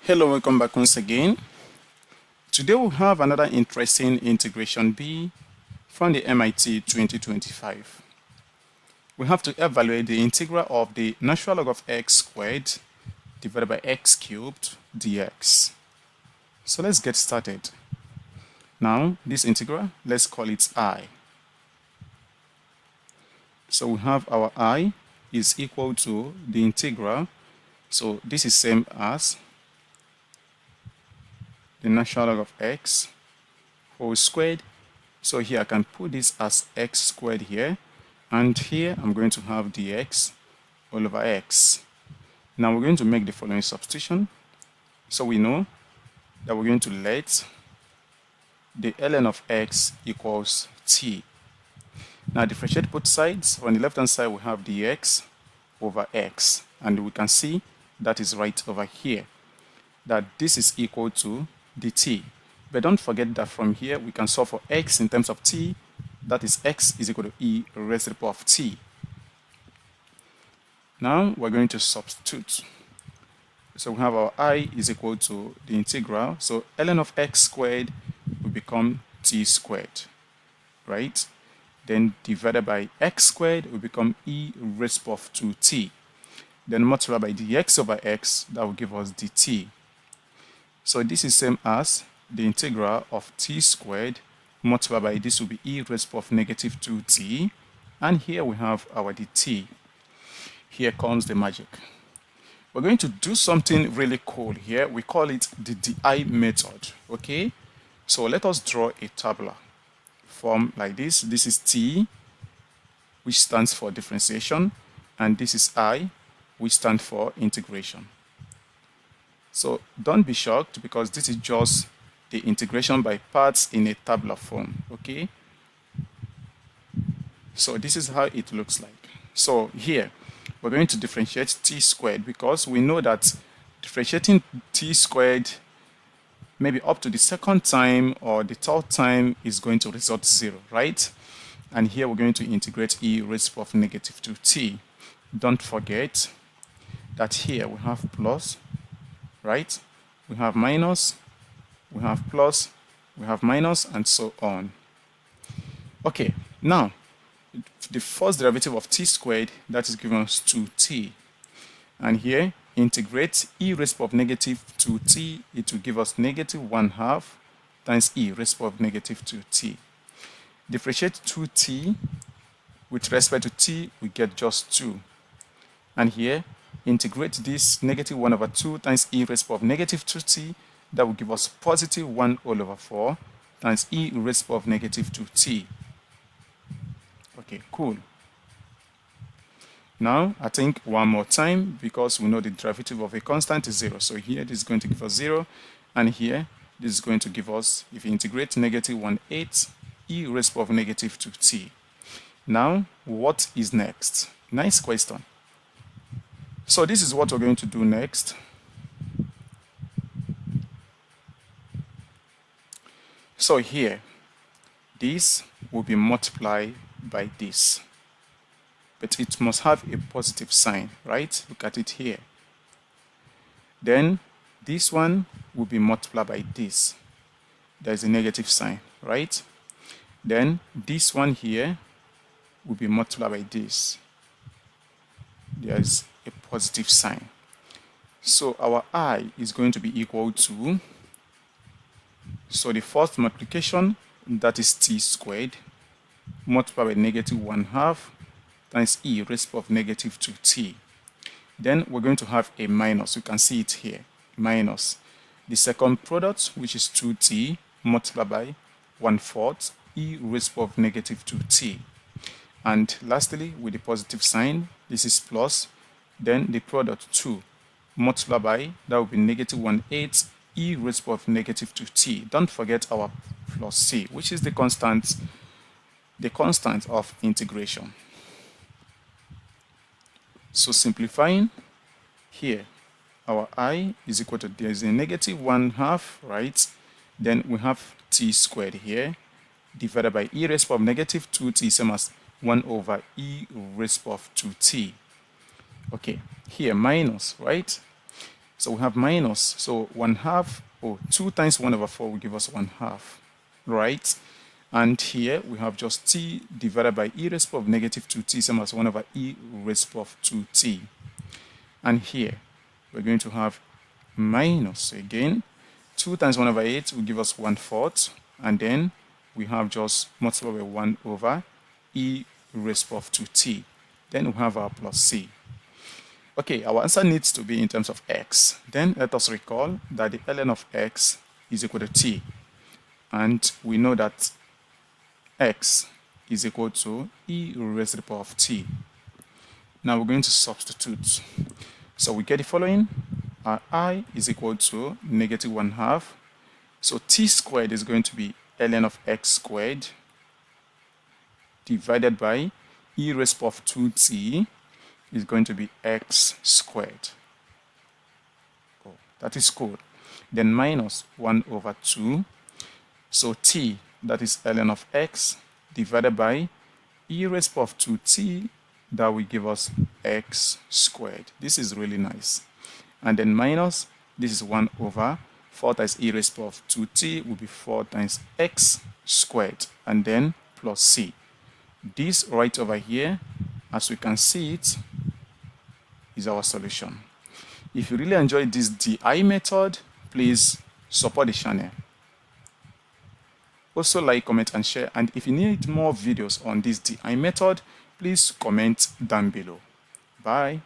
Hello, welcome back once again. Today we have another interesting integration B from the MIT 2025. We have to evaluate the integral of the natural log of x squared divided by x cubed dx. So let's get started. Now this integral, let's call it I. So we have our I is equal to the integral. So this is same as the natural log of x whole squared. So here I can put this as x squared here, and here I'm going to have dx all over x. Now we're going to make the following substitution. So we know that we're going to let the ln of x equals t. Now differentiate both sides. On the left hand side we have dx over x, and we can see that is right over here, that this is equal to dt. But don't forget that from here we can solve for x in terms of t, that is x is equal to e raised to the power of t. Now we're going to substitute. So we have our I is equal to the integral, so ln of x squared will become t squared, right? Then divided by x squared will become e raised to the power of 2t. Then multiplied by dx over x, that will give us dt. So this is same as the integral of t squared multiplied by this will be e raised to the power of negative 2t, and here we have our dt. Here comes the magic. We're going to do something really cool here. We call it the DI method. Okay, so let us draw a tabular form like this. This is t, which stands for differentiation, and this is I, which stands for integration. So don't be shocked, because this is just the integration by parts in a tabular form. Okay, so this is how it looks like. So here we're going to differentiate t squared, because we know that differentiating t squared maybe up to the second time or the third time is going to result 0, right? And here we're going to integrate e raised to the power of negative 2t. Don't forget that here we have plus, right? We have minus, we have plus, we have minus, and so on. Okay, now the first derivative of t squared, that is given us 2t, and here integrate e raised to the power of negative 2t, it will give us negative 1/2 times e raised to the power of negative 2t. Differentiate 2t with respect to t, we get just 2, and here integrate this negative 1/2 times e raised to the power of negative 2t, that will give us positive 1/4 times e raised to the power of negative 2t. Okay, cool. Now I think one more time, because we know the derivative of a constant is 0. So here this is going to give us 0, and here this is going to give us, if you integrate, negative 1/8 e raised to the power of negative 2t. Now what is next? Nice question. So this is what we're going to do next. So here this will be multiplied by this, but it must have a positive sign, right? Look at it here. Then this one will be multiplied by this. There's a negative sign, right? Then this one here will be multiplied by this. There's a positive sign. So our I is going to be equal to, so the first multiplication, that is t squared multiplied by negative 1/2 times e raised to the power of negative 2t. Then we're going to have a minus. You can see it here, minus the second product, which is 2t multiplied by 1/4 e raised to the power of negative 2t. And lastly, with the positive sign, this is plus, then the product 2 multiplied by, that will be negative 1/8 e raised to the power of negative 2t. Don't forget our plus c, which is the constant of integration. So simplifying, here our I is equal to, there is a negative 1/2, right? Then we have t squared here divided by e raised to the power of negative 2t, same as 1/e raised to the power of 2t. Okay, here minus, right? So we have minus. So 1/2, or 2 times 1 over 4 will give us 1/2, right? And here we have just t divided by e raised to the power of negative 2t, same as 1 over e raised to the power of 2t. And here we're going to have minus again. 2 times 1 over 8 will give us 1/4. And then we have just multiplied by 1 over e raised to the power of 2t. Then we have our plus c. Okay, our answer needs to be in terms of x. Then let us recall that the ln of x is equal to t. And we know that x is equal to e raised to the power of t. Now we're going to substitute. So we get the following. Our I is equal to negative 1/2. So t squared is going to be ln of x squared divided by e raised to the power of 2t is going to be x squared. Oh, that is cool. Then minus 1 over 2. So t, that is ln of x, divided by e raised to the power of 2t, that will give us x squared. This is really nice. And then minus, this is 1 over 4 times e raised to the power of 2t will be 4 times x squared. And then plus c. This right over here, as we can see it, is our solution. If you really enjoyed this DI method, please support the channel. Also like, comment, and share. And if you need more videos on this DI method, please comment down below. Bye.